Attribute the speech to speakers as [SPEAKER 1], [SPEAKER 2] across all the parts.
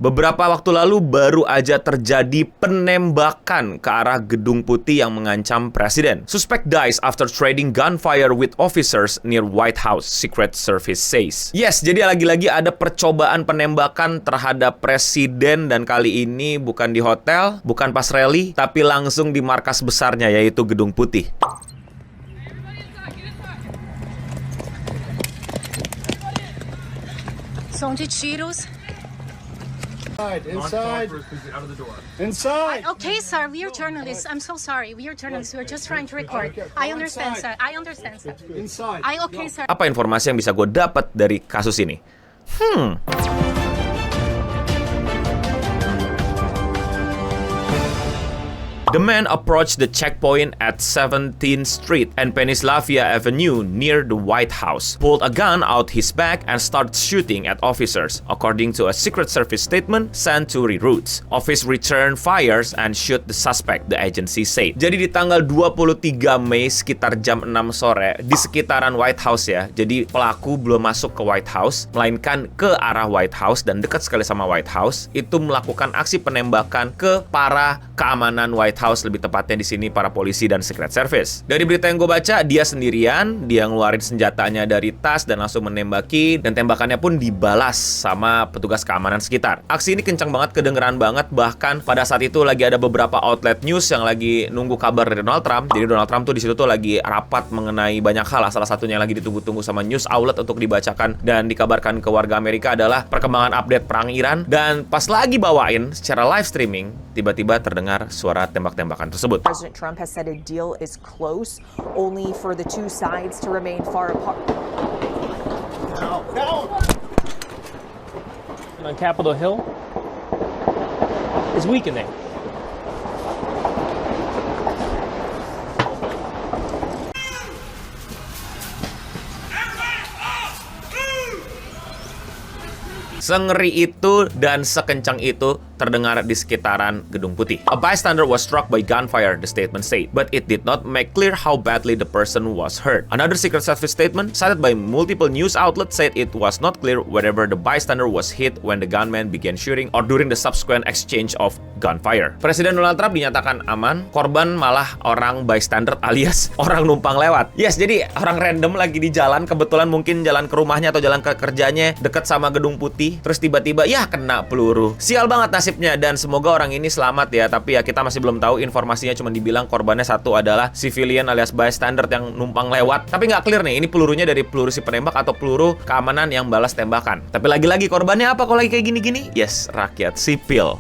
[SPEAKER 1] Beberapa waktu lalu baru aja terjadi penembakan ke arah Gedung Putih yang mengancam Presiden. Suspect dies after trading gunfire with officers near White House, Secret Service says. Yes, jadi lagi-lagi ada percobaan penembakan terhadap Presiden dan kali ini bukan di hotel, bukan pas rally, tapi langsung di markas besarnya yaitu Gedung Putih.
[SPEAKER 2] Som de tiros.
[SPEAKER 3] Inside.
[SPEAKER 2] Okay, sir, we are journalists. I'm so sorry. We are journalists. We are just trying to record. I understand, sir. I understand, sir.
[SPEAKER 3] Inside.
[SPEAKER 2] Okay, sir.
[SPEAKER 1] Apa informasi yang bisa gue dapat dari kasus ini? The man approached the checkpoint at 17th Street and Pennsylvania Avenue near the White House, pulled a gun out his back and started shooting at officers, according to a Secret Service statement sent to reroutes. Office returned fires and shoot the suspect, the agency said. Jadi di tanggal 23 Mei sekitar jam 6 sore di sekitaran White House ya. Jadi pelaku belum masuk ke White House, melainkan ke arah White House dan dekat sekali sama White House, itu melakukan aksi penembakan ke para keamanan White House, lebih tepatnya di sini para polisi dan Secret Service. Dari berita yang gue baca, dia sendirian, dia ngeluarin senjatanya dari tas dan langsung menembaki, dan tembakannya pun dibalas sama petugas keamanan sekitar. Aksi ini kencang banget, kedengeran banget, bahkan pada saat itu lagi ada beberapa outlet news yang lagi nunggu kabar dari Donald Trump. Jadi Donald Trump tuh di situ tuh lagi rapat mengenai banyak hal, salah satunya yang lagi ditunggu-tunggu sama news outlet untuk dibacakan dan dikabarkan ke warga Amerika adalah perkembangan update perang Iran. Dan pas lagi bawain secara live streaming, tiba-tiba terdengar suara tembak-tembakan tersebut.
[SPEAKER 4] President Trump has said a deal is close, only for the two sides to remain far apart.
[SPEAKER 5] On Capitol Hill is weakening.
[SPEAKER 1] Sengeri itu dan sekencang itu terdengar di sekitaran Gedung Putih. A bystander was struck by gunfire, the statement said, but it did not make clear how badly the person was hurt. Another Secret Service statement, cited by multiple news outlets, said it was not clear whether the bystander was hit when the gunman began shooting or during the subsequent exchange of gunfire. Presiden Donald Trump dinyatakan aman, korban malah orang bystander alias orang numpang lewat. Yes, jadi orang random lagi di jalan, kebetulan mungkin jalan ke rumahnya atau jalan ke kerjanya dekat sama Gedung Putih, terus tiba-tiba ya kena peluru. Sial banget nasibnya dan semoga orang ini selamat ya, tapi ya kita masih belum tahu informasinya, cuma dibilang korbannya satu adalah civilian alias bystander yang numpang lewat. Tapi nggak clear nih, ini pelurunya dari peluru si penembak atau peluru keamanan yang balas tembakan. Tapi lagi-lagi korbannya apa kalau lagi kayak gini-gini? Yes, rakyat sipil.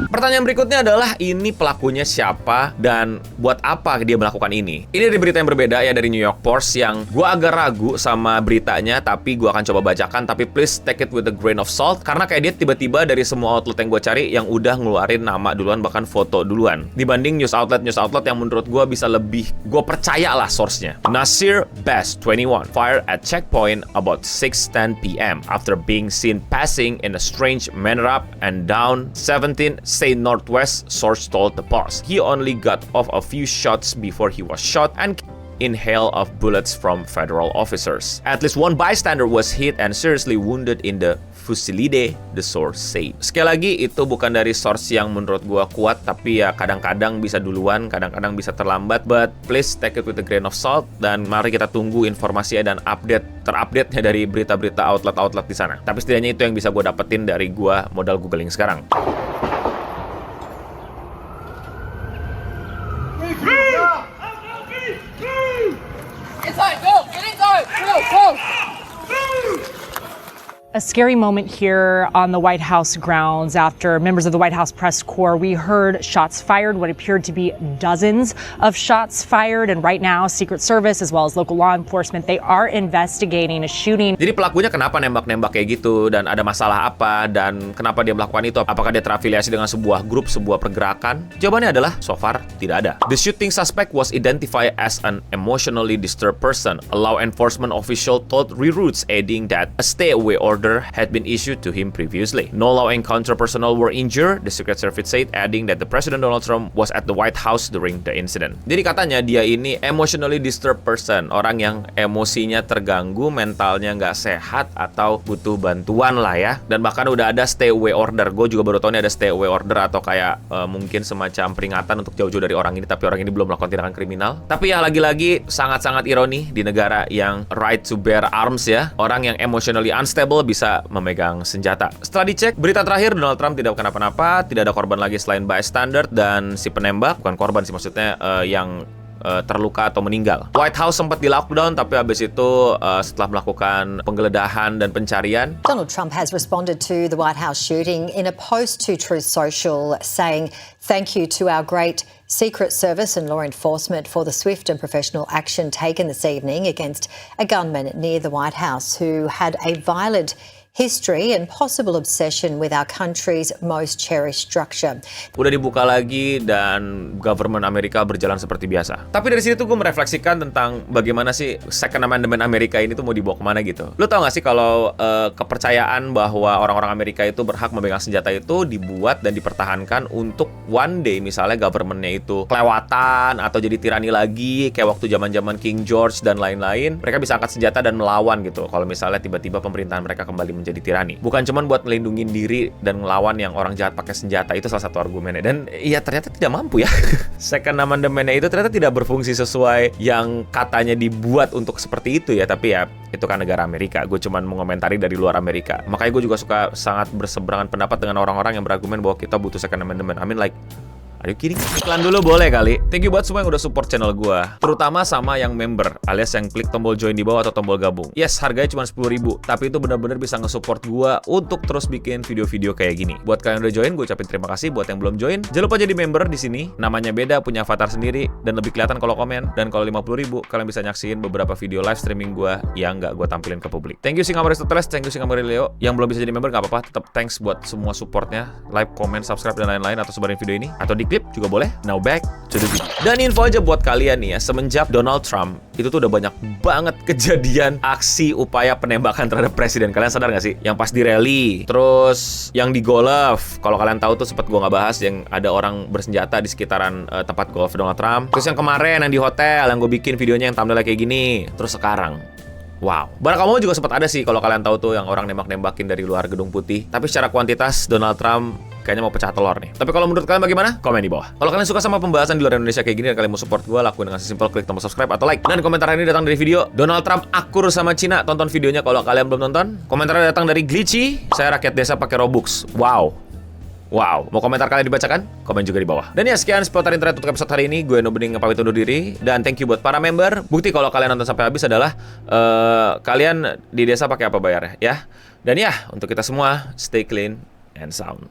[SPEAKER 1] Pertanyaan berikutnya adalah, ini pelakunya siapa dan buat apa dia melakukan ini? Ini dari berita yang berbeda ya, dari New York Post, yang gue agak ragu sama beritanya, tapi gue akan coba bacakan. Tapi please take it with a grain of salt, karena kayak dia tiba-tiba dari semua outlet yang gue cari yang udah ngeluarin nama duluan, bahkan foto duluan, dibanding news outlet yang menurut gue bisa lebih gue percaya lah source-nya. Nasir Best, 21, fired at checkpoint about 6:10 p.m. after being seen passing in a strange manner up and down 17 Northwest, source told the Post. He only got off a few shots before he was shot and in hail of bullets from federal officers. At least one bystander was hit and seriously wounded in the Fusilide, the source said. Sekali lagi, itu bukan dari source yang menurut gua kuat, tapi ya kadang-kadang bisa duluan, kadang-kadang bisa terlambat. But please take it with a grain of salt, dan mari kita tunggu informasi dan terupdate-nya dari berita-berita outlet-outlet di sana. Tapi setidaknya itu yang bisa gua dapetin dari gua modal googling sekarang.
[SPEAKER 6] Inside, go! Get inside! Go!
[SPEAKER 7] A scary moment here on the White House grounds after members of the White House press corps, we heard shots fired, what appeared to be dozens of shots fired. And right now, Secret Service as well as local law enforcement, they are investigating a shooting.
[SPEAKER 1] Jadi pelakunya kenapa nembak-nembak kayak gitu, dan ada masalah apa, dan kenapa dia melakukan itu? Apakah dia terafiliasi dengan sebuah grup, sebuah pergerakan? Jawabannya adalah so far tidak ada. The shooting suspect was identified as an emotionally disturbed person. A law enforcement official told reroutes, adding that a stay-away order order had been issued to him previously. No law encounter personnel were injured, the Secret Service said, adding that the President Donald Trump was at the White House during the incident. Jadi katanya dia ini emotionally disturbed person, orang yang emosinya terganggu, mentalnya nggak sehat atau butuh bantuan lah ya. Dan bahkan udah ada stay away order. Gue juga baru tahu ini ada stay away order atau kayak mungkin semacam peringatan untuk jauh-jauh dari orang ini, tapi orang ini belum melakukan tindakan kriminal. Tapi ya lagi-lagi sangat-sangat ironi di negara yang right to bear arms ya, orang yang emotionally unstable bisa memegang senjata. Setelah dicek berita terakhir, Donald Trump tidak kenapa-napa, tidak ada korban lagi selain bystander dan si penembak, bukan korban sih maksudnya, yang terluka atau meninggal. White House sempat di lockdown, tapi habis itu setelah melakukan penggeledahan dan pencarian,
[SPEAKER 3] Donald Trump has responded to the White House shooting in a post to Truth Social, saying thank you to our great Secret Service and law enforcement for the swift and professional action taken this evening against a gunman near the White House who had a violent history and possible obsession with our country's most cherished structure.
[SPEAKER 1] Udah dibuka lagi dan government Amerika berjalan seperti biasa. Tapi dari sini tuh gue merefleksikan tentang bagaimana sih Second Amendment Amerika ini tuh mau dibawa kemana gitu. Lo tau gak sih kalau kepercayaan bahwa orang-orang Amerika itu berhak memegang senjata itu dibuat dan dipertahankan untuk one day misalnya governmentnya itu kelewatan atau jadi tirani lagi kayak waktu zaman-zaman King George dan lain-lain, mereka bisa angkat senjata dan melawan gitu kalau misalnya tiba-tiba pemerintahan mereka kembali menjadi tirani. Bukan cuma buat melindungi diri dan ngelawan yang orang jahat pakai senjata, itu salah satu argumennya. Dan iya ternyata tidak mampu ya. Second Amendment itu ternyata tidak berfungsi sesuai yang katanya dibuat untuk seperti itu ya. Tapi ya itu kan negara Amerika. Gue cuma mengomentari dari luar Amerika. Makanya gue juga suka sangat berseberangan pendapat dengan orang-orang yang berargumen bahwa kita butuh Second Amendment. I mean like, are you kidding? Iklan dulu boleh kali. Thank you buat semua yang udah support channel gue, terutama sama yang member, alias yang klik tombol join di bawah atau tombol gabung. Yes, harganya cuma 10.000, tapi itu benar-benar bisa nge-support gue untuk terus bikin video-video kayak gini. Buat kalian yang udah join, gue ucapin terima kasih. Buat yang belum join, jangan lupa jadi member di sini. Namanya beda, punya avatar sendiri, dan lebih kelihatan kalau komen. Dan kalau 50.000, kalian bisa nyaksiin beberapa video live streaming gue yang nggak gue tampilin ke publik. Thank you Singamari Aristoteles, thank you Singamari Leo. Yang belum bisa jadi member nggak apa-apa, tetap thanks buat semua supportnya, like, comment, subscribe dan lain-lain, atau sebarin video ini, atau di klip juga boleh. Now back to the video. Dan info aja buat kalian nih ya, semenjak Donald Trump itu tuh udah banyak banget kejadian aksi upaya penembakan terhadap presiden. Kalian sadar gak sih? Yang pas di rally, terus yang di golf. Kalau kalian tahu tuh sempat gua nggak bahas yang ada orang bersenjata di sekitaran tempat golf Donald Trump. Terus yang kemarin yang di hotel yang gue bikin videonya yang thumbnail kayak gini. Terus sekarang, wow. Barack Obama juga sempat ada sih kalau kalian tahu tuh yang orang nembak-nembakin dari luar gedung putih. Tapi secara kuantitas Donald Trump kayaknya mau pecah telur nih. Tapi kalau menurut kalian bagaimana? Komen di bawah. Kalau kalian suka sama pembahasan di luar Indonesia kayak gini dan kalian mau support gue, lakuin dengan simpel klik tombol subscribe atau like. Dan komentar ini datang dari video Donald Trump akur sama Cina. Tonton videonya kalau kalian belum nonton. Komentarnya datang dari Glitchy. Saya rakyat desa pakai Robux. Wow. Wow, mau komentar kalian dibacakan? Komen juga di bawah. Dan ya sekian seputar internet untuk episode hari ini. Gue Nobening pamit undur diri. Dan thank you buat para member. Bukti kalau kalian nonton sampai habis adalah kalian di desa pakai apa bayarnya ya. Dan ya, untuk kita semua, stay clean and sound.